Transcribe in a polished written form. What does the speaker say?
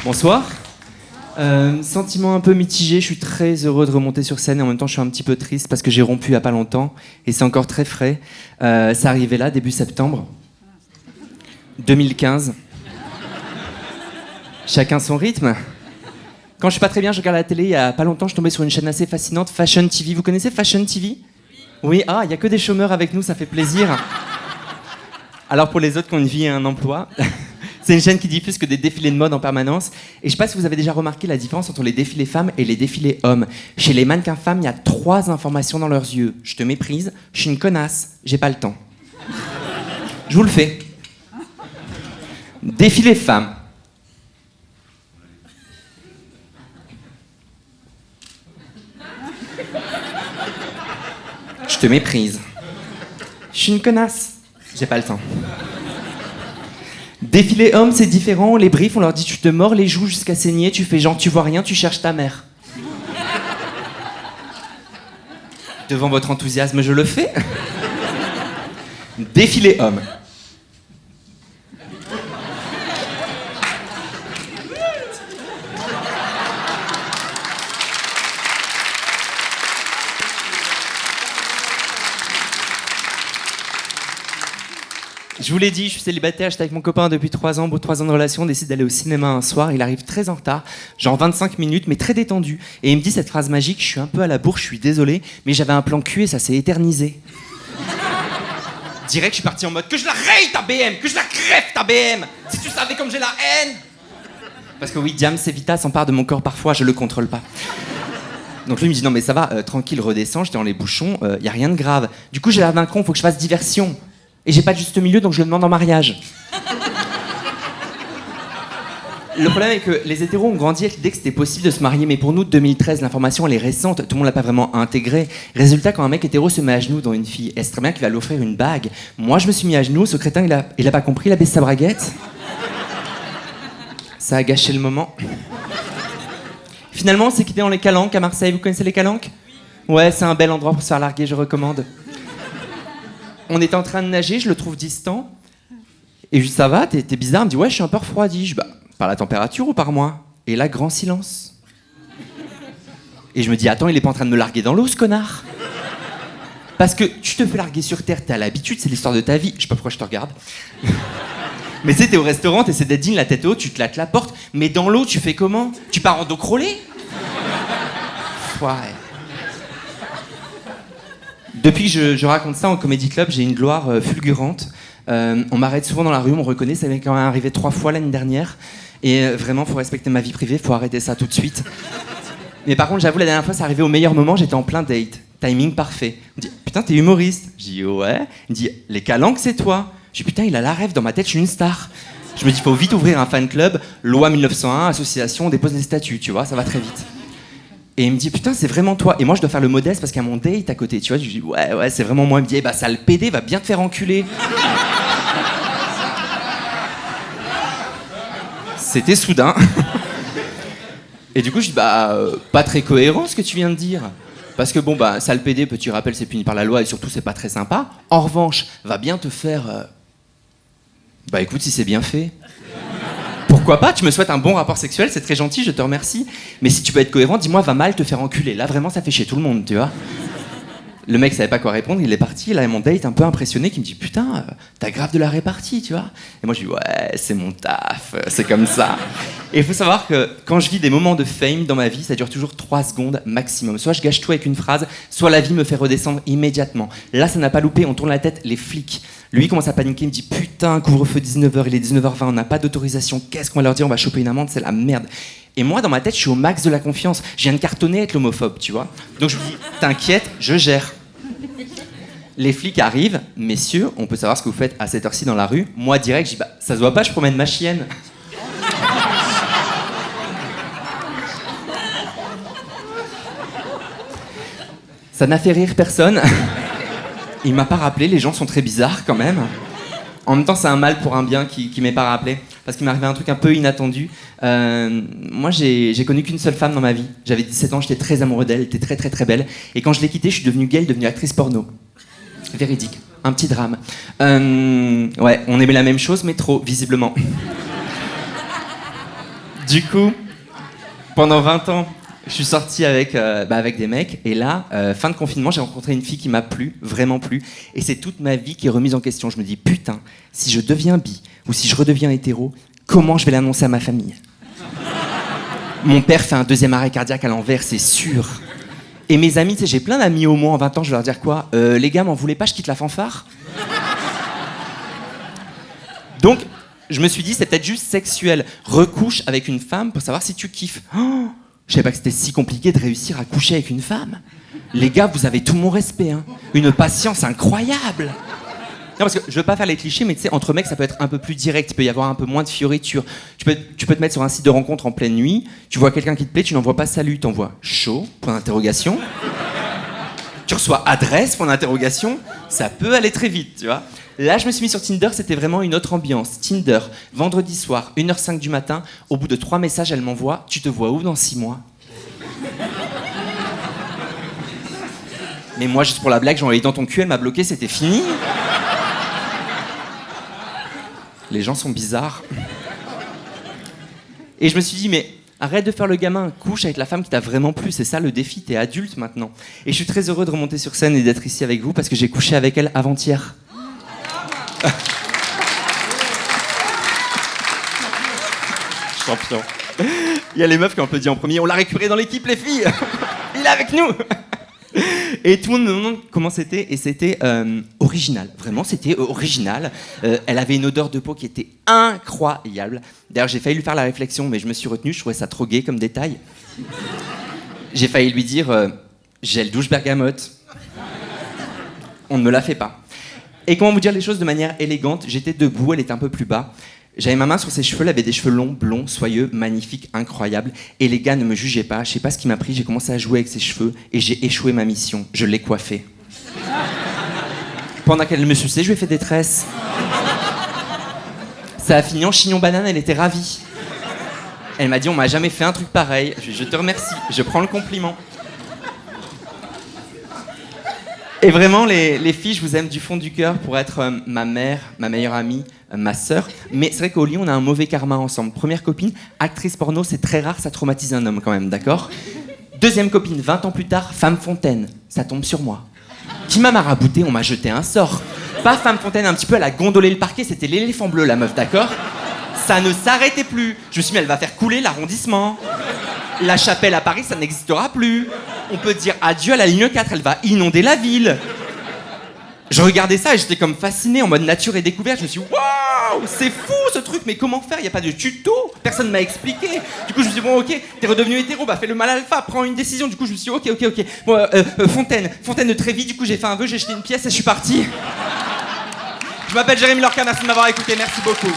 Bonsoir. Sentiment un peu mitigé, je suis très heureux de remonter sur scène et en même temps je suis un petit peu triste parce que j'ai rompu il n'y a pas longtemps et c'est encore très frais. Ça arrivait là, début septembre 2015. Chacun son rythme. Quand je suis pas très bien, je regarde la télé, il y a pas longtemps je tombais sur une chaîne assez fascinante, Fashion TV. Vous connaissez Fashion TV ? Oui, il n'y a que des chômeurs avec nous, ça fait plaisir. Alors pour les autres qui ont une vie et un emploi... C'est une chaîne qui diffuse que des défilés de mode en permanence. Et je sais pas si vous avez déjà remarqué la différence entre les défilés femmes et les défilés hommes. Chez les mannequins femmes, il y a 3 informations dans leurs yeux. Je te méprise, je suis une connasse, j'ai pas le temps. Je vous le fais. Défilé femmes. Je te méprise. Je suis une connasse, j'ai pas le temps. Défilé homme, c'est différent. Les briefs, on leur dit tu te mords les joues jusqu'à saigner, tu fais genre tu vois rien, tu cherches ta mère. Devant votre enthousiasme, je le fais. Défilé homme. Je vous l'ai dit, je suis célibataire, j'étais avec mon copain depuis 3 ans, au bout de 3 ans de relation, on décide d'aller au cinéma un soir, il arrive très en retard, genre 25 minutes, mais très détendu, et il me dit cette phrase magique, je suis un peu à la bourre, je suis désolé, mais j'avais un plan cul et ça s'est éternisé. Direct, je suis parti en mode, que je la raye ta BM, que je la crève ta BM, si tu savais comme j'ai la haine. Parce que oui, Diam, c'est Vita s'empare de mon corps parfois, je le contrôle pas. Donc lui il me dit, non mais ça va, tranquille, redescends, j'étais dans les bouchons, y a rien de grave. Du coup j'ai l'air d'un con, faut que je fasse diversion. Et j'ai pas de juste milieu, donc je le demande en mariage. Le problème est que les hétéros ont grandi avec l'idée que c'était possible de se marier, mais pour nous, 2013, l'information elle est récente, tout le monde l'a pas vraiment intégrée. Résultat, quand un mec hétéro se met à genoux dans une fille, est-ce très bien qu'il va lui offrir une bague. Moi, je me suis mis à genoux, ce crétin, il a pas compris, il a baissé sa braguette. Ça a gâché le moment. Finalement, on s'est quitté dans les Calanques à Marseille. Vous connaissez les Calanques ? Ouais, c'est un bel endroit pour se faire larguer, je recommande. On était en train de nager, je le trouve distant. Et je lui dis, ça va, t'es bizarre. Il me dit, ouais, je suis un peu refroidi. Je dis, bah, par la température ou par moi ? Et là, grand silence. Et je me dis, attends, il est pas en train de me larguer dans l'eau, ce connard ? Parce que tu te fais larguer sur terre, t'as l'habitude, c'est l'histoire de ta vie. Je sais pas pourquoi je te regarde. Mais tu sais, t'es au restaurant, t'essaies d'être digne, la tête haute, tu te lattes la porte. Mais dans l'eau, tu fais comment ? Tu pars en dos crawlé ? Ouais. Depuis que je raconte ça en Comedy Club, j'ai une gloire fulgurante. On m'arrête souvent dans la rue, on me reconnaît, ça m'est quand même arrivé 3 fois l'année dernière. Et vraiment, faut respecter ma vie privée, faut arrêter ça tout de suite. Mais par contre, j'avoue, la dernière fois, c'est arrivé au meilleur moment, j'étais en plein date. Timing parfait. On me dit, putain, t'es humoriste. Je dis, ouais. Il me dit, les Calanques, c'est toi. Je dis, putain, il a la rêve, dans ma tête, je suis une star. Je me dis, faut vite ouvrir un fan club, loi 1901, association, on dépose des statuts, tu vois, ça va très vite. Et il me dit, putain, c'est vraiment toi. Et moi, je dois faire le modeste parce qu'il y a mon date à côté, tu vois. Je lui dis, ouais, c'est vraiment moi. Il me dit, eh bah, ça, le PD va bien te faire enculer. C'était soudain. Et du coup, je dis, bah, pas très cohérent ce que tu viens de dire. Parce que bon, bah, ça, le PD, petit rappel, c'est puni par la loi et surtout, c'est pas très sympa. En revanche, va bien te faire. Bah, écoute, si c'est bien fait. Pourquoi pas ? Tu me souhaites un bon rapport sexuel, c'est très gentil, je te remercie. Mais si tu peux être cohérent, dis-moi, va mal te faire enculer. Là, vraiment, ça fait chier tout le monde, tu vois. Le mec savait pas quoi répondre, il est parti. Là, mon date un peu impressionné qui me dit, putain, t'as grave de la répartie, tu vois. Et moi, je dis, ouais, c'est mon taf, c'est comme ça. Et il faut savoir que quand je vis des moments de fame dans ma vie, ça dure toujours 3 secondes maximum. Soit je gâche tout avec une phrase, soit la vie me fait redescendre immédiatement. Là, ça n'a pas loupé, on tourne la tête, les flics. Lui, il commence à paniquer, il me dit, putain, couvre-feu 19h, il est 19h20, on n'a pas d'autorisation, qu'est-ce qu'on va leur dire ? On va choper une amende, c'est la merde. Et moi, dans ma tête, je suis au max de la confiance. Je viens de cartonner être l'homophobe, tu vois. Donc je me dis, t'inquiète, je gère. Les flics arrivent, messieurs, on peut savoir ce que vous faites à cette heure-ci dans la rue. Moi, direct, je dis, bah, ça se voit pas, je promène ma chienne. Ça n'a fait rire personne. Il m'a pas rappelé, les gens sont très bizarres quand même. En même temps, c'est un mal pour un bien qui m'est pas rappelé. Parce qu'il m'est arrivé un truc un peu inattendu. Moi, j'ai connu qu'une seule femme dans ma vie. J'avais 17 ans, j'étais très amoureux d'elle, elle était très très très belle. Et quand je l'ai quittée, je suis devenu gay, elle est devenue actrice porno. Véridique. Un petit drame. Ouais, on aimait la même chose, mais trop, visiblement. Du coup, pendant 20 ans, je suis sorti avec des mecs. Et là, fin de confinement, j'ai rencontré une fille qui m'a plu, vraiment plu. Et c'est toute ma vie qui est remise en question. Je me dis, putain, si je deviens bi ou si je redeviens hétéro, comment je vais l'annoncer à ma famille ? Mon père fait un 2e arrêt cardiaque à l'envers, c'est sûr. Et mes amis, tu sais, j'ai plein d'amis homo en 20 ans, je vais leur dire quoi ? Les gars, m'en voulez pas, je quitte la fanfare ? Donc, je me suis dit, c'est peut-être juste sexuel. Recouche avec une femme pour savoir si tu kiffes. Oh, je savais pas que c'était si compliqué de réussir à coucher avec une femme. Les gars, vous avez tout mon respect, hein. Une patience incroyable. Non, parce que je veux pas faire les clichés, mais tu sais, entre mecs, ça peut être un peu plus direct. Il peut y avoir un peu moins de fioritures. Tu peux te mettre sur un site de rencontre en pleine nuit. Tu vois quelqu'un qui te plaît, tu n'envoies pas salut, t'envoies chaud, point d'interrogation. Tu reçois adresse, point d'interrogation. Ça peut aller très vite, tu vois. Là, je me suis mis sur Tinder, c'était vraiment une autre ambiance. Tinder, vendredi soir, 1h05 du matin. Au bout de 3 messages, elle m'envoie « Tu te vois où dans 6 mois ?» Mais moi, juste pour la blague, j'ai envoyé dans ton cul, elle m'a bloqué, c'était fini. Les gens sont bizarres. Et je me suis dit, mais arrête de faire le gamin, couche avec la femme qui t'a vraiment plu, c'est ça le défi, t'es adulte maintenant. Et je suis très heureux de remonter sur scène et d'être ici avec vous parce que j'ai couché avec elle avant-hier. Champion. Il y a les meufs qui ont un peu dit en premier, on l'a récupéré dans l'équipe les filles. Il est avec nous. Et tout le monde me demande comment c'était, et c'était original. Vraiment, c'était original. Elle avait une odeur de peau qui était incroyable. D'ailleurs, j'ai failli lui faire la réflexion, mais je me suis retenu, je trouvais ça trop gai comme détail. J'ai failli lui dire gel douche bergamote. On ne me l'a fait pas. Et comment vous dire les choses de manière élégante ? J'étais debout, elle était un peu plus bas. J'avais ma main sur ses cheveux, elle avait des cheveux longs, blonds, soyeux, magnifiques, incroyables. Et les gars ne me jugeaient pas, je sais pas ce qui m'a pris, j'ai commencé à jouer avec ses cheveux et j'ai échoué ma mission. Je l'ai coiffée. Pendant qu'elle me suçait, je lui ai fait des tresses. Ça a fini en chignon banane, elle était ravie. Elle m'a dit, on m'a jamais fait un truc pareil. Je te remercie, je prends le compliment. Et vraiment, les filles, je vous aime du fond du cœur pour être ma mère, ma meilleure amie, ma sœur. Mais c'est vrai qu'au lit, on a un mauvais karma ensemble. Première copine, actrice porno, c'est très rare, ça traumatise un homme quand même, d'accord ? Deuxième copine, 20 ans plus tard, femme fontaine, ça tombe sur moi. Qui m'a marabouté, on m'a jeté un sort. Pas femme fontaine, un petit peu, elle a gondolé le parquet, c'était l'éléphant bleu, la meuf, d'accord ? Ça ne s'arrêtait plus. Je me suis dit, mais elle va faire couler l'arrondissement. La Chapelle à Paris, ça n'existera plus. On peut dire adieu à la ligne 4, elle va inonder la ville. Je regardais ça et j'étais comme fasciné en mode nature et découverte. Je me suis dit, waouh, c'est fou ce truc, mais comment faire ? Il n'y a pas de tuto, personne m'a expliqué. Du coup, je me suis dit, bon, ok, t'es redevenu hétéro, bah fais le mal alpha, prends une décision. Du coup, je me suis dit, ok. Bon, Fontaine de Trévis, du coup, j'ai fait un vœu, j'ai jeté une pièce et je suis parti. Je m'appelle Jérémy Lorca, merci de m'avoir écouté, merci beaucoup.